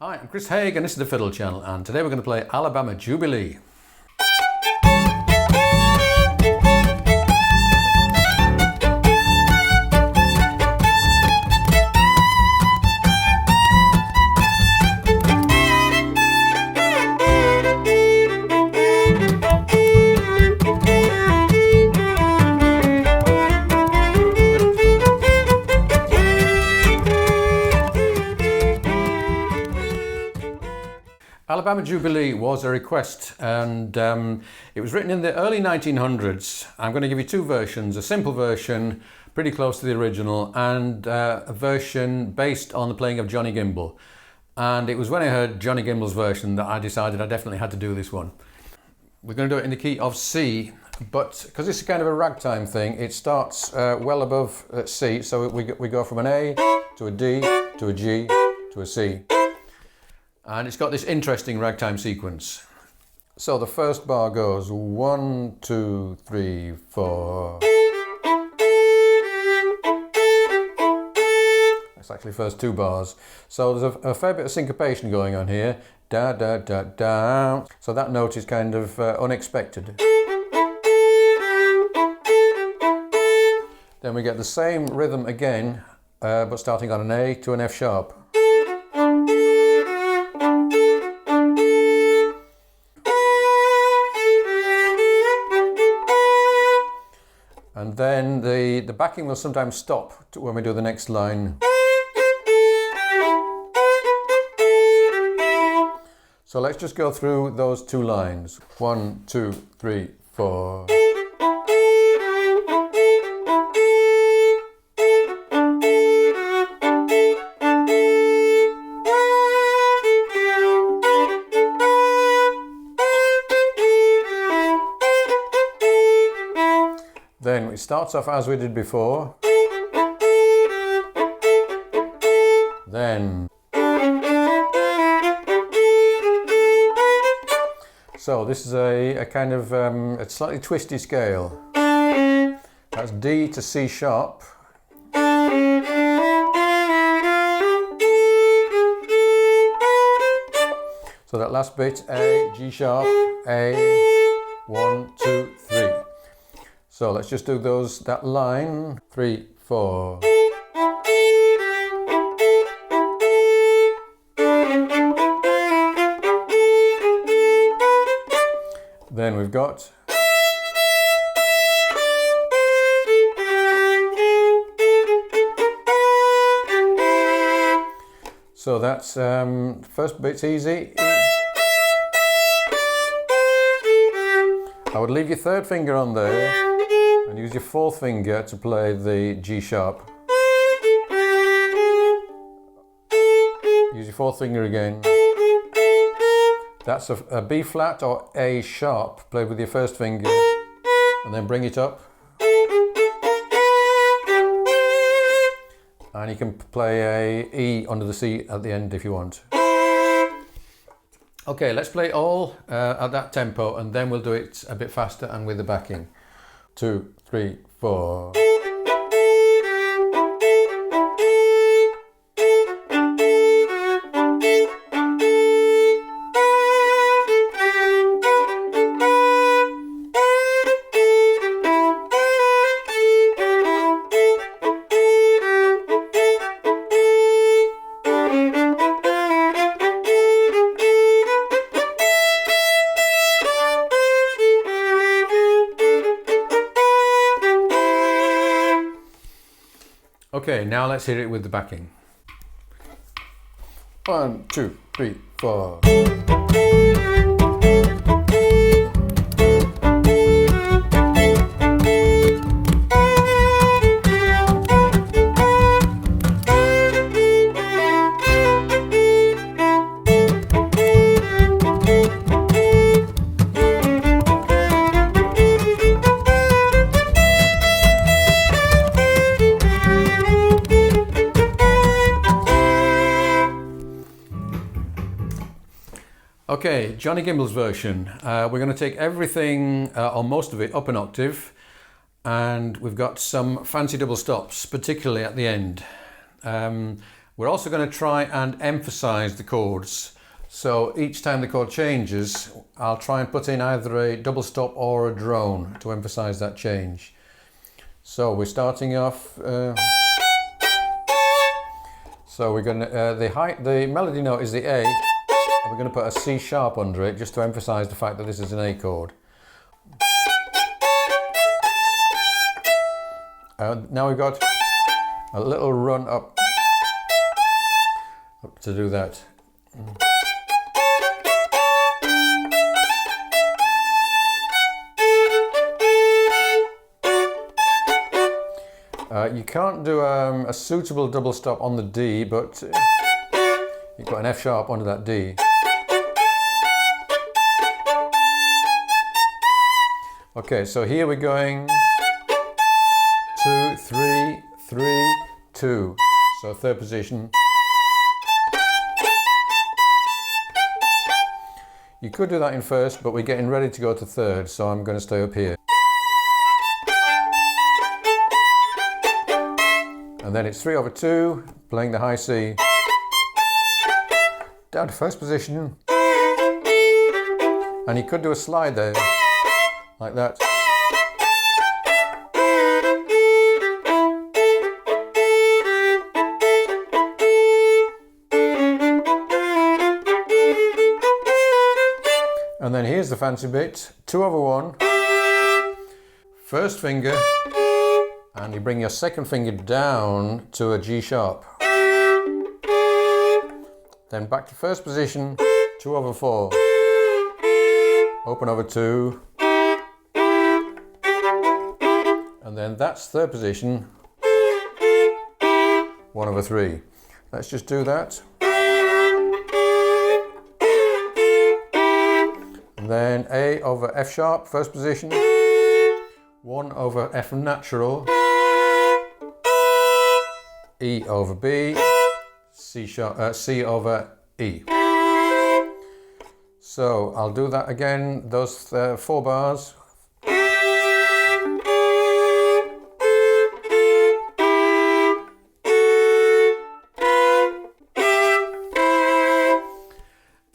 Hi, I'm Chris Haigh and this is the Fiddle channel, and today we're going to play Alabama Jubilee. Alabama Jubilee was a request, and it was written in the early 1900s. I'm going to give you two versions, a simple version pretty close to the original and a version based on the playing of Johnny Gimble. And it was when I heard Johnny Gimble's version that I decided I definitely had to do this one. We're going to do it in the key of C, but because it's kind of a ragtime thing, it starts well above C, so we go from an A to a D to a G to a C. And it's got this interesting ragtime sequence. So the first bar goes 1, 2, 3, 4. That's actually the first two bars. So there's a fair bit of syncopation going on here. Da, da, da, da. So that note is kind of unexpected. Then we get the same rhythm again, but starting on an A to an F sharp. And then the backing will sometimes stop when we do the next line. So let's just go through those two lines. 1, 2, 3, 4. Then it starts off as we did before. Then. So this is a kind of a slightly twisty scale. That's D to C sharp. So that last bit, A, G sharp, A, 1, 2, 3. So let's just do that line, 3, 4. Then we've got so that's first bit's easy. I would leave your third finger on there and use your fourth finger to play the G sharp. Use your fourth finger again. That's a B flat or A sharp played with your first finger, and then bring it up. And you can play a E under the C at the end if you want. Okay, let's play all at that tempo, and then we'll do it a bit faster and with the backing. 2, 3, 4. Okay, now let's hear it with the backing. 1, 2, 3, 4. Okay, Johnny Gimble's version. We're going to take everything, or most of it, up an octave, and we've got some fancy double stops, particularly at the end. We're also going to try and emphasize the chords. So each time the chord changes, I'll try and put in either a double stop or a drone to emphasize that change. So we're starting off. So we're going to the melody note is the A, and we're going to put a C sharp under it just to emphasize the fact that this is an A chord. Now we've got a little run up to do that. You can't do a suitable double stop on the D, but you've got an F sharp under that D. Okay, so here we're going 2, 3, 3, 2. So third position. You could do that in first, but we're getting ready to go to third, so I'm going to stay up here. And then it's 3/2, playing the high C, down to first position, and you could do a slide there, like that. And then here's the fancy bit, 2/1, first finger, and you bring your second finger down to a G sharp. Then back to first position, 2/4, open over 2, and then that's third position, 1/3. Let's just do that. And then A over F sharp, first position, 1/F natural, E over B, C sharp, C over E. So I'll do that again, those 4 bars.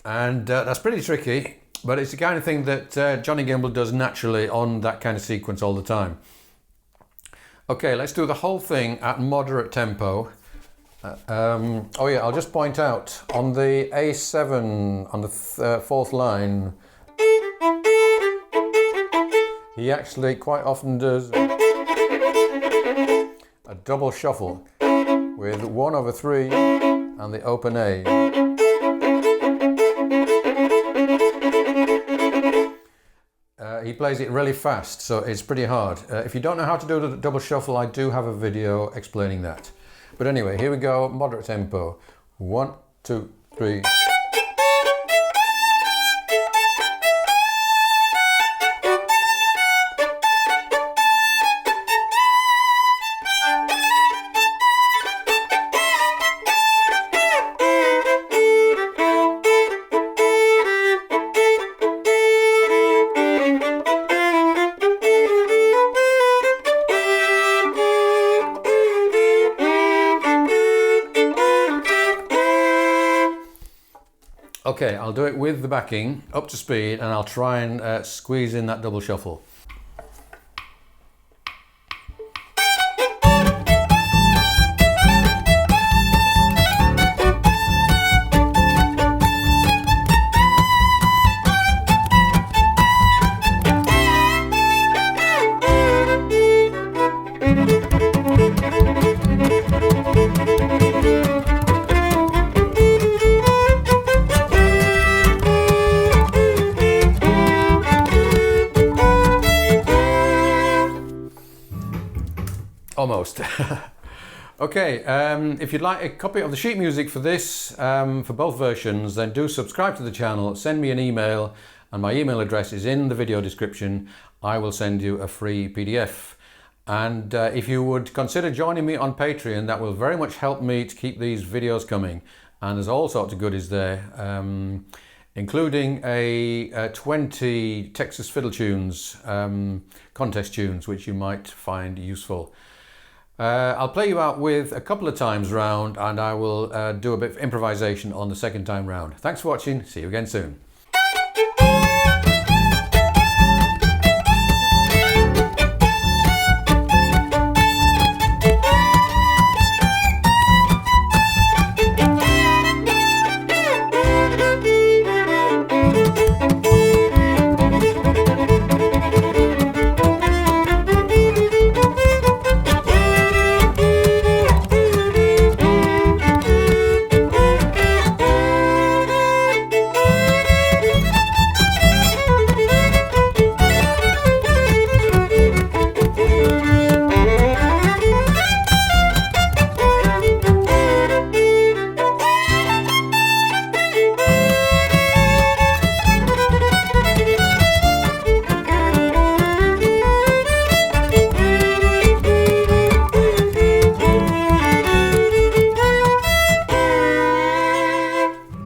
And that's pretty tricky, but it's the kind of thing that Johnny Gimble does naturally on that kind of sequence all the time. Okay, let's do the whole thing at moderate tempo. Oh yeah, I'll just point out, on the A7, on the 4th line, he actually quite often does a double shuffle with 1/3 and the open A. He plays it really fast, so it's pretty hard. If you don't know how to do the double shuffle, I do have a video explaining that. But anyway, here we go, moderate tempo. 1, 2, 3. Okay, I'll do it with the backing up to speed, and I'll try and squeeze in that double shuffle. Almost. Okay, if you'd like a copy of the sheet music for this, for both versions, then do subscribe to the channel, send me an email, and my email address is in the video description. I will send you a free PDF. And if you would consider joining me on Patreon, that will very much help me to keep these videos coming. And there's all sorts of goodies there, including a 20 Texas fiddle tunes, contest tunes, which you might find useful. I'll play you out with a couple of times round, and I will do a bit of improvisation on the second time round. Thanks for watching. See you again soon.